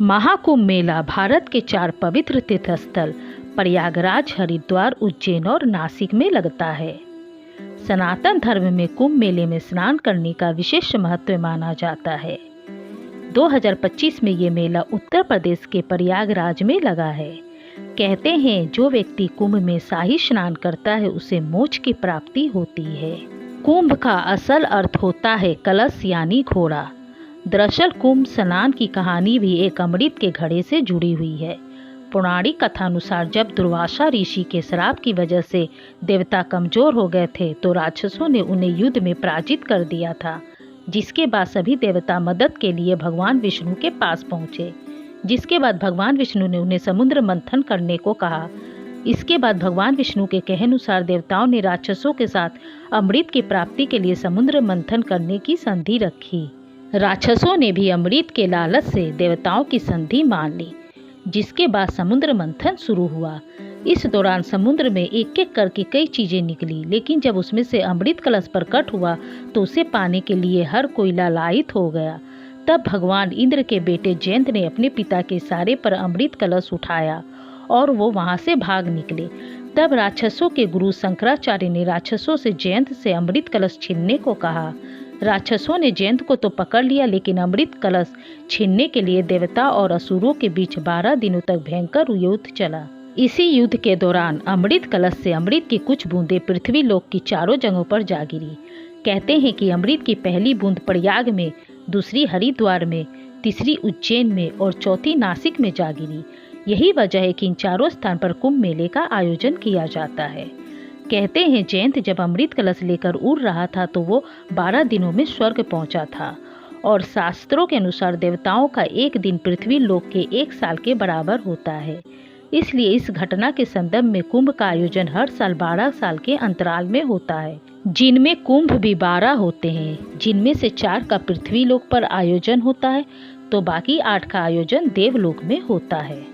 महाकुंभ मेला भारत के 4 पवित्र तीर्थस्थल प्रयागराज, हरिद्वार, उज्जैन और नासिक में लगता है। सनातन धर्म में कुंभ मेले में स्नान करने का विशेष महत्व माना जाता है। 2025 में ये मेला उत्तर प्रदेश के प्रयागराज में लगा है। कहते हैं जो व्यक्ति कुंभ में शाही स्नान करता है उसे मोक्ष की प्राप्ति होती है। कुंभ का असल अर्थ होता है कलश यानी घोड़ा। दरअसल कुंभ स्नान की कहानी भी एक अमृत के घड़े से जुड़ी हुई है। पौराणिक कथानुसार जब दुर्वासा ऋषि के श्राप की वजह से देवता कमजोर हो गए थे तो राक्षसों ने उन्हें युद्ध में पराजित कर दिया था, जिसके बाद सभी देवता मदद के लिए भगवान विष्णु के पास पहुँचे। जिसके बाद भगवान विष्णु ने उन्हें समुद्र मंथन करने को कहा। इसके बाद भगवान विष्णु के कहेनुसार देवताओं ने राक्षसों के साथ अमृत की प्राप्ति के लिए समुद्र मंथन करने की संधि रखी। राक्षसों ने भी अमृत के लालच से देवताओं की संधि मान ली, जिसके बाद समुद्र मंथन शुरू हुआ। इस दौरान समुद्र में एक एक करके कई चीजें निकली, लेकिन जब उसमें से अमृत कलश प्रकट हुआ तो उसे पाने के लिए हर कोई लालायित हो गया। तब भगवान इंद्र के बेटे जयंत ने अपने पिता के इशारे पर अमृत कलश उठाया और वो वहां से भाग निकले। तब राक्षसों के गुरु शंकराचार्य ने राक्षसों से जयंत से अमृत कलश छीनने को कहा। राक्षसों ने जयंत को तो पकड़ लिया, लेकिन अमृत कलश छीनने के लिए देवता और असुरों के बीच 12 दिनों तक भयंकर युद्ध चला। इसी युद्ध के दौरान अमृत कलश से अमृत की कुछ बूंदें पृथ्वी लोक की चारों जगहों पर जा गिरी। कहते हैं कि अमृत की पहली बूंद प्रयाग में, दूसरी हरिद्वार में, तीसरी उज्जैन में और चौथी नासिक में जा गिरी। यही वजह है कि इन चारों स्थान पर कुंभ मेले का आयोजन किया जाता है। कहते हैं जयंत जब अमृत कलश लेकर उड़ रहा था तो वो 12 दिनों में स्वर्ग पहुंचा था और शास्त्रों के अनुसार देवताओं का एक दिन पृथ्वी लोक के 1 साल के बराबर होता है। इसलिए इस घटना के संदर्भ में कुंभ का आयोजन हर साल 12 साल के अंतराल में होता है, जिनमें कुंभ भी 12 होते हैं, जिनमें से 4 का पृथ्वी लोक पर आयोजन होता है तो बाकी 8 का आयोजन देवलोक में होता है।